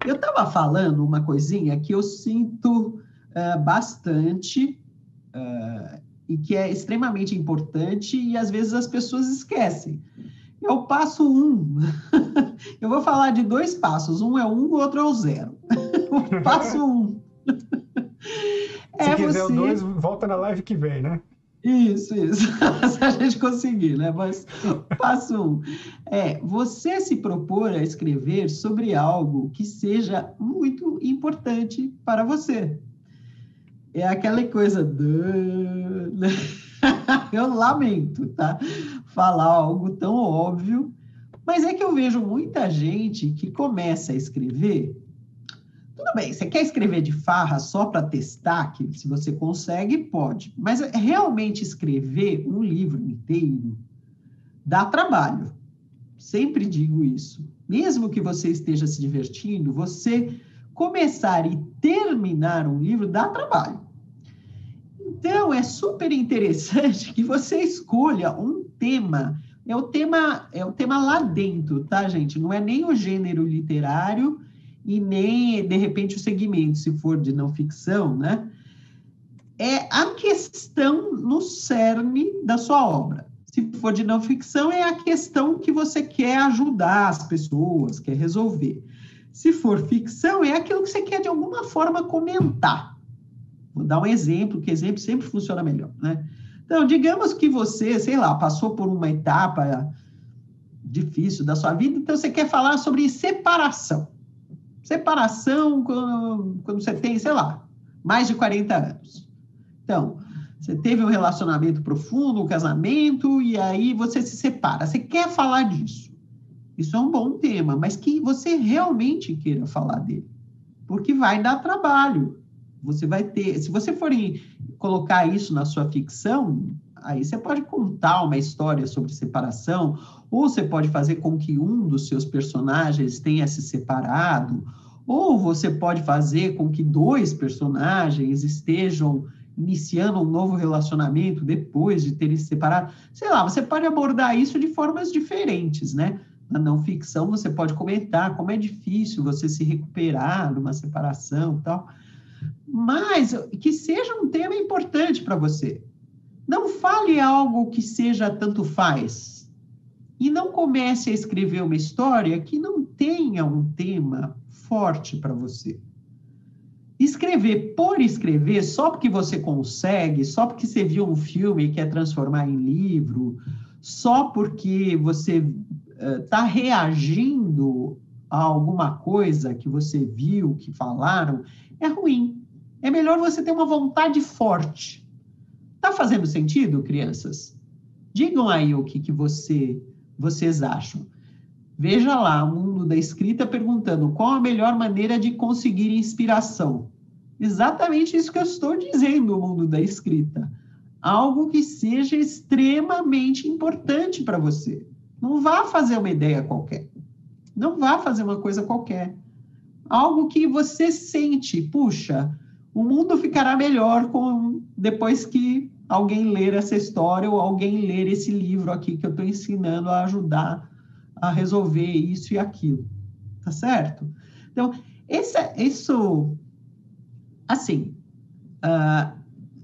Eu estava falando uma coisinha que eu sinto bastante e que é extremamente importante e às vezes as pessoas esquecem. É o passo 1. Eu vou falar de 2 passos. Um é 1, o outro é o 0. O passo 1 Se é quiser o 2, você... volta na live que vem, né? Isso. Se a gente conseguir, né? Mas passo 1 é você se propor a escrever sobre algo que seja muito importante para você. É aquela coisa né? Eu lamento, tá? Falar algo tão óbvio, mas é que eu vejo muita gente que começa a escrever. Tudo bem, você quer escrever de farra só para testar, que se você consegue, pode. Mas realmente escrever um livro inteiro dá trabalho. Sempre digo isso. Mesmo que você esteja se divertindo, você começar e terminar um livro dá trabalho. Então, é super interessante que você escolha um tema. É o tema lá dentro, tá, gente? Não é nem o gênero literário e nem, de repente, o segmento, se for de não ficção, né? É a questão no cerne da sua obra. Se for de não ficção, é a questão que você quer ajudar as pessoas, quer resolver. Se for ficção, é aquilo que você quer, de alguma forma, comentar. Vou dar um exemplo, que exemplo sempre funciona melhor, né? Então, digamos que você, sei lá, passou por uma etapa difícil da sua vida, então você quer falar sobre separação. Separação quando você tem, sei lá, mais de 40 anos. Então, você teve um relacionamento profundo, um casamento, e aí você se separa. Você quer falar disso. Isso é um bom tema, mas que você realmente queira falar dele. Porque vai dar trabalho. Você vai ter, se você for colocar isso na sua ficção, aí você pode contar uma história sobre separação, ou você pode fazer com que um dos seus personagens tenha se separado, ou você pode fazer com que 2 personagens estejam iniciando um novo relacionamento depois de terem se separado. Sei lá, você pode abordar isso de formas diferentes, né? Na não ficção, você pode comentar como é difícil você se recuperar numa separação e tal. Mas que seja um tema importante para você. Não fale algo que seja tanto faz. E não comece a escrever uma história que não tenha um tema forte para você. Escrever por escrever, só porque você consegue, só porque você viu um filme e quer transformar em livro, só porque você está reagindo a alguma coisa que você viu, que falaram, é ruim. É melhor você ter uma vontade forte. Está fazendo sentido, crianças? Digam aí o que vocês acham. Veja lá, o mundo da escrita perguntando qual a melhor maneira de conseguir inspiração. Exatamente isso que eu estou dizendo, o mundo da escrita. Algo que seja extremamente importante para você. Não vá fazer uma ideia qualquer. Não vá fazer uma coisa qualquer. Algo que você sente, puxa, o mundo ficará melhor depois que alguém ler essa história ou alguém ler esse livro aqui que eu estou ensinando a ajudar a resolver isso e aquilo. Tá certo? Então, isso, assim,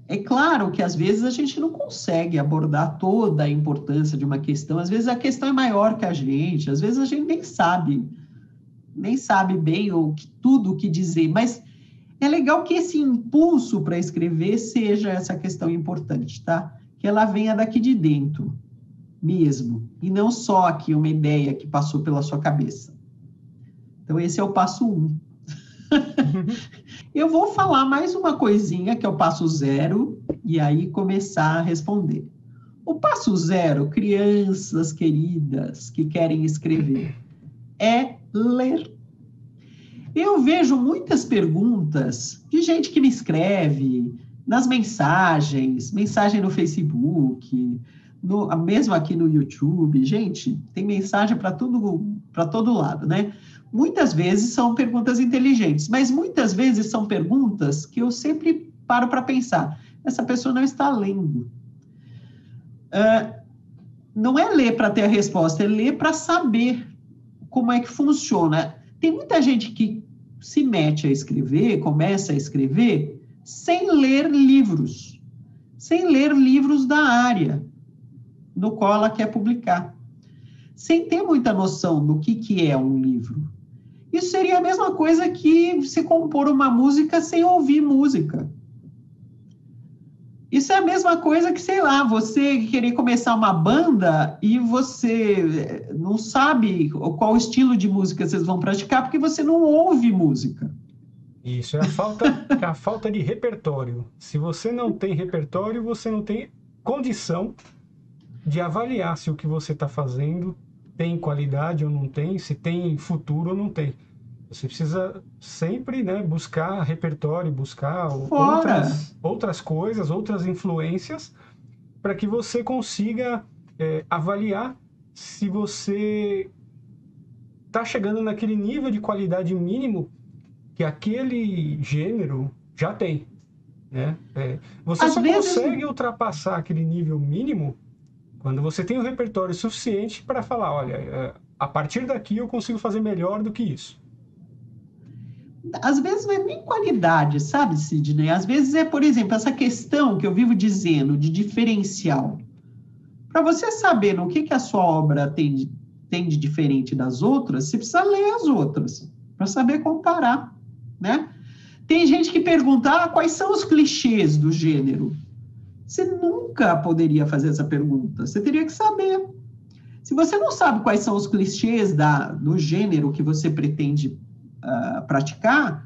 é claro que às vezes a gente não consegue abordar toda a importância de uma questão, às vezes a questão é maior que a gente, às vezes a gente nem sabe bem tudo o que dizer, mas é legal que esse impulso para escrever seja essa questão importante, tá? Que ela venha daqui de dentro mesmo, e não só aqui uma ideia que passou pela sua cabeça. Então, esse é o passo 1. Eu vou falar mais uma coisinha, que é o passo 0, e aí começar a responder. O passo 0, crianças queridas que querem escrever, é ler. Eu vejo muitas perguntas de gente que me escreve nas mensagens, mensagem no Facebook, mesmo aqui no YouTube. Gente, tem mensagem para todo lado, né? Muitas vezes são perguntas inteligentes, mas muitas vezes são perguntas que eu sempre paro para pensar. Essa pessoa não está lendo. Não é ler para ter a resposta, é ler para saber como é que funciona. Tem muita gente que se mete a escrever, começa a escrever, sem ler livros da área no qual ela quer publicar, sem ter muita noção do que é um livro. Isso seria a mesma coisa que você compor uma música sem ouvir música. Isso é a mesma coisa que, sei lá, você querer começar uma banda e você não sabe qual estilo de música vocês vão praticar porque você não ouve música. Isso é a falta de repertório. Se você não tem repertório, você não tem condição de avaliar se o que você está fazendo tem qualidade ou não tem, se tem futuro ou não tem. Você precisa sempre, né, buscar repertório, buscar outras coisas, outras influências, para que você consiga avaliar se você está chegando naquele nível de qualidade mínimo que aquele gênero já tem. Né? Você só consegue ultrapassar aquele nível mínimo quando você tem o repertório suficiente para falar, olha, a partir daqui eu consigo fazer melhor do que isso. Às vezes não é nem qualidade, sabe, Sidney? Às vezes é, por exemplo, essa questão que eu vivo dizendo de diferencial. Para você saber no que a sua obra tem de diferente das outras, você precisa ler as outras, para saber comparar, né? Tem gente que pergunta, quais são os clichês do gênero? Você nunca poderia fazer essa pergunta, você teria que saber. Se você não sabe quais são os clichês do gênero que você pretende praticar,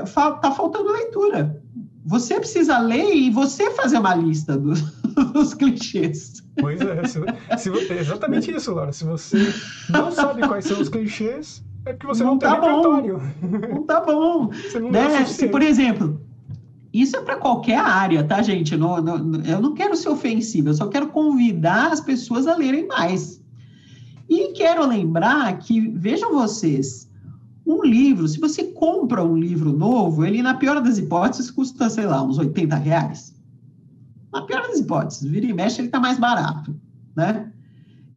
está faltando leitura. Você precisa ler e você fazer uma lista dos clichês. Pois é, exatamente isso, Laura. Se você não sabe quais são os clichês, é porque você não tem repertório. Não tá bom. Você não né? Se, por exemplo, isso é para qualquer área, tá, gente? Eu não quero ser ofensiva, eu só quero convidar as pessoas a lerem mais. E quero lembrar que, vejam vocês, um livro, se você compra um livro novo, ele, na pior das hipóteses, custa, sei lá, uns R$80. Na pior das hipóteses, vira e mexe, ele está mais barato, né?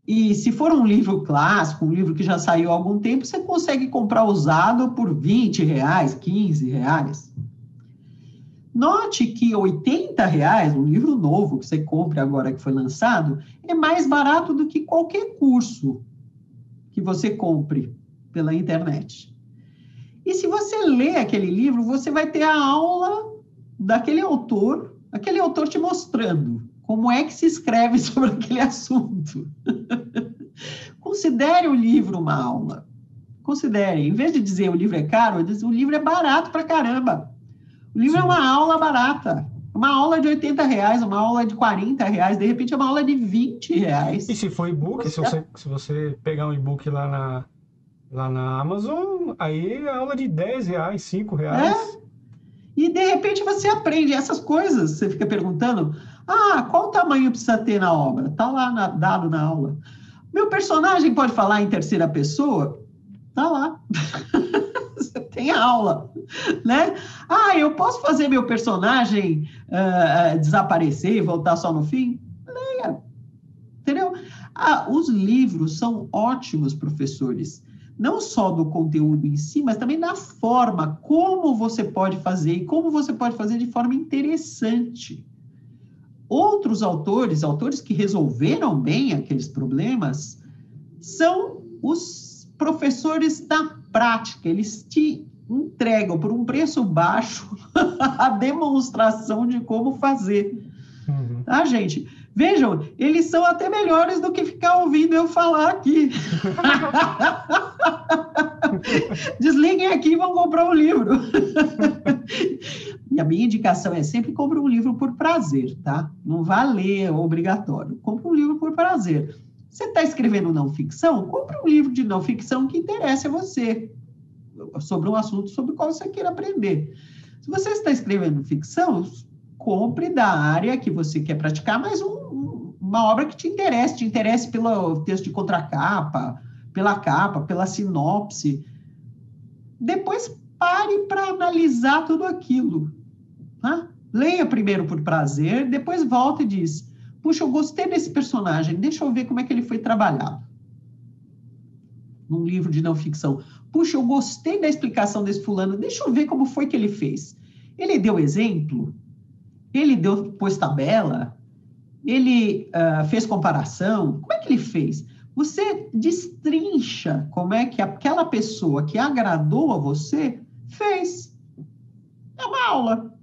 E se for um livro clássico, um livro que já saiu há algum tempo, você consegue comprar usado por R$20, R$15. Note que R$80, um livro novo que você compre agora que foi lançado, é mais barato do que qualquer curso que você compre pela internet. E se você lê aquele livro, você vai ter a aula daquele autor, aquele autor te mostrando como é que se escreve sobre aquele assunto. Considere o livro uma aula. Considere. Em vez de dizer o livro é caro, eu digo o livro é barato pra caramba. O livro é uma aula barata. Uma aula de R$80, uma aula de R$40, de repente é uma aula de R$20. E se for e-book, se você pegar um e-book lá na Amazon, aí é aula de R$10, R$5. E de repente você aprende essas coisas. Você fica perguntando, qual tamanho precisa ter na obra? Está lá dado na aula. Meu personagem pode falar em terceira pessoa? Está lá. Você tem a aula, né? Eu posso fazer meu personagem desaparecer e voltar só no fim? Leia. Entendeu? Os livros são ótimos professores. Não só do conteúdo em si, mas também da forma, como você pode fazer, e como você pode fazer de forma interessante. Outros autores que resolveram bem aqueles problemas, são os professores da prática. Eles te entregam por um preço baixo a demonstração de como fazer. Uhum. Tá, gente? Vejam, eles são até melhores do que ficar ouvindo eu falar aqui. Desliguem aqui e vão comprar um livro. E a minha indicação é sempre compre um livro por prazer, tá? Não vá ler, é obrigatório. Compre um livro por prazer. Você está escrevendo não ficção? Compre um livro de não ficção que interesse a você, sobre um assunto sobre o qual você queira aprender. Se você está escrevendo ficção, compre da área que você quer praticar, mas uma obra que te interesse pelo texto de contracapa, pela capa, pela sinopse. Depois pare para analisar tudo aquilo. Tá? Leia primeiro por prazer, depois volta e diz, puxa, eu gostei desse personagem, deixa eu ver como é que ele foi trabalhado. num livro de não ficção. Puxa, eu gostei da explicação desse fulano, deixa eu ver como foi que ele fez. Ele deu exemplo? Ele pôs tabela? Ele fez comparação? Como é que ele fez? Você destrincha como é que aquela pessoa que agradou a você fez. É uma aula.